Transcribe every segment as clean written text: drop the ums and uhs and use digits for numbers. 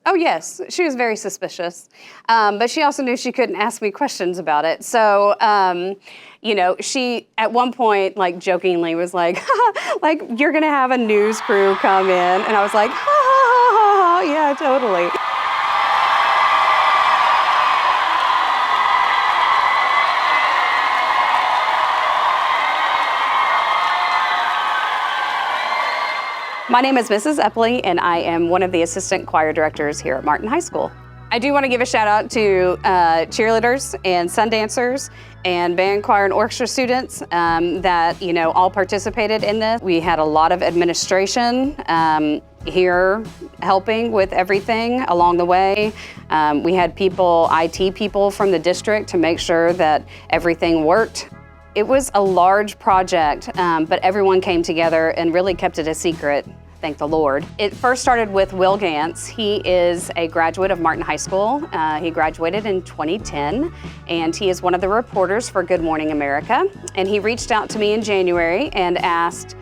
Oh, yes. She was very suspicious. But she also knew she couldn't ask me questions about it. So, she at one point, like, jokingly was like, like, you're going to have a news crew come in. And I was like, ha, ha, ha, ha, ha. Yeah, totally. My name is Mrs. Epley, and I am one of the assistant choir directors here at Martin High School. I do want to give a shout out to cheerleaders and sun dancers and band, choir, and orchestra students that all participated in this. We had a lot of administration here helping with everything along the way. We had IT people from the district to make sure that everything worked. It was a large project, but everyone came together and really kept it a secret, thank the Lord. It first started with Will Gantz. He is a graduate of Martin High School. He graduated in 2010, and he is one of the reporters for Good Morning America. And he reached out to me in January and asked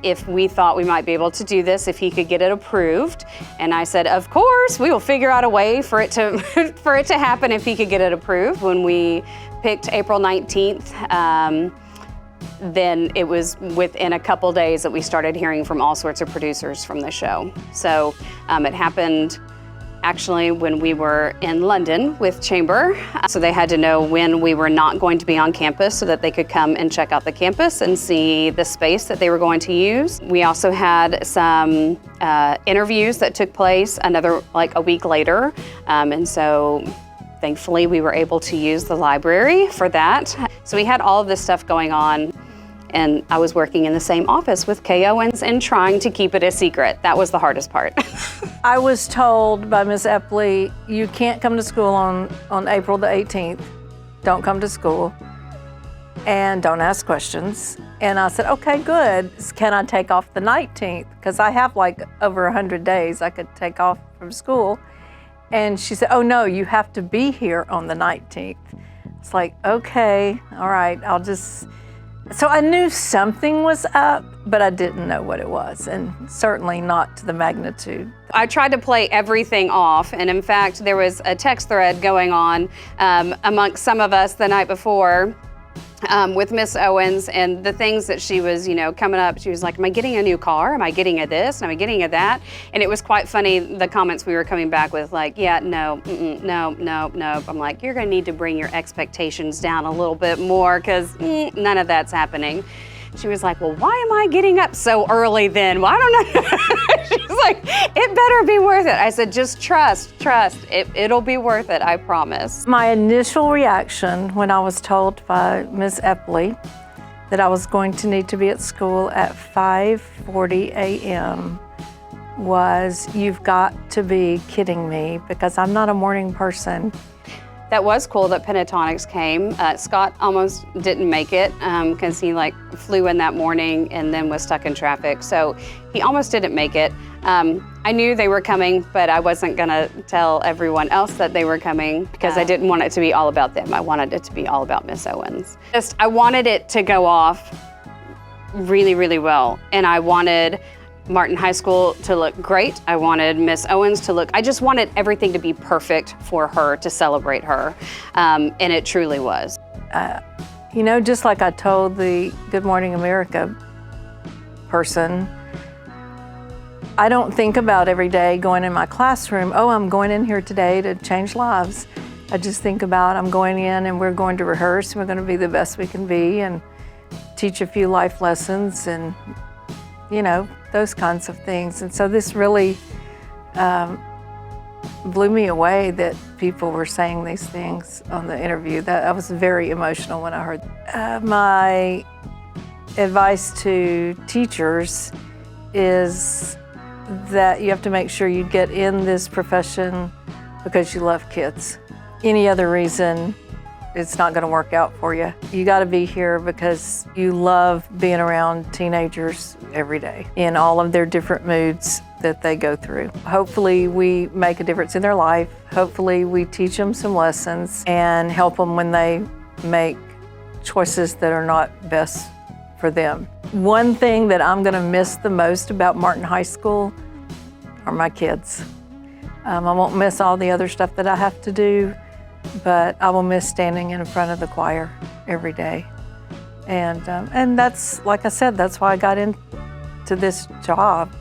if we thought we might be able to do this, if he could get it approved. And I said, of course, we will figure out a way for it to for it to happen if he could get it approved. When we picked April 19th, then it was within a couple days that we started hearing from all sorts of producers from the show. So it happened actually when we were in London with Chamber. So they had to know when we were not going to be on campus so that they could come and check out the campus and see the space that they were going to use. We also had some interviews that took place a week later. And so thankfully we were able to use the library for that. So we had all of this stuff going on. And I was working in the same office with Kay Owens and trying to keep it a secret. That was the hardest part. I was told by Ms. Epley, you can't come to school on April the 18th. Don't come to school and don't ask questions. And I said, okay, good. Can I take off the 19th? Because I have like over 100 days I could take off from school. And she said, oh no, you have to be here on the 19th. It's like, okay, all right, So I knew something was up, but I didn't know what it was, and certainly not to the magnitude. I tried to play everything off, and in fact, there was a text thread going on amongst some of us the night before with Miss Owens, and the things that she was, coming up. She was like, am I getting a new car? Am I getting a this? Am I getting a that? And it was quite funny, the comments we were coming back with, like, yeah, no. I'm like, you're gonna need to bring your expectations down a little bit more, because none of that's happening. She was like, well, why am I getting up so early then? Well, I don't know. She's like, it better be worth it. I said, just trust. It'll be worth it, I promise. My initial reaction when I was told by Ms. Epley that I was going to need to be at school at 5:40 a.m. was, you've got to be kidding me, because I'm not a morning person. That was cool that Pentatonics came. Scott almost didn't make it because he flew in that morning and then was stuck in traffic. So he almost didn't make it. I knew they were coming, but I wasn't gonna tell everyone else that they were coming because I didn't want it to be all about them. I wanted it to be all about Miss Owens. I wanted it to go off really, really well. And I wanted Martin High School to look great. I wanted Miss Owens I just wanted everything to be perfect for her, to celebrate her, and it truly was. Just like I told the Good Morning America person, I don't think about every day going in my classroom, oh, I'm going in here today to change lives. I just think about I'm going in and we're going to rehearse, and we're going to be the best we can be and teach a few life lessons and, those kinds of things. And so this really blew me away that people were saying these things on the interview. I was very emotional when I heard that. My advice to teachers is that you have to make sure you get in this profession because you love kids. Any other reason, it's not going to work out for you. You got to be here because you love being around teenagers every day in all of their different moods that they go through. Hopefully we make a difference in their life. Hopefully we teach them some lessons and help them when they make choices that are not best for them. One thing that I'm going to miss the most about Martin High School are my kids. I won't miss all the other stuff that I have to do, but I will miss standing in front of the choir every day. And that's, like I said, that's why I got into this job.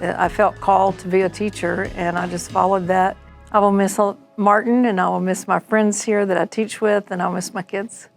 I felt called to be a teacher, and I just followed that. I will miss Martin, and I will miss my friends here that I teach with, and I'll miss my kids.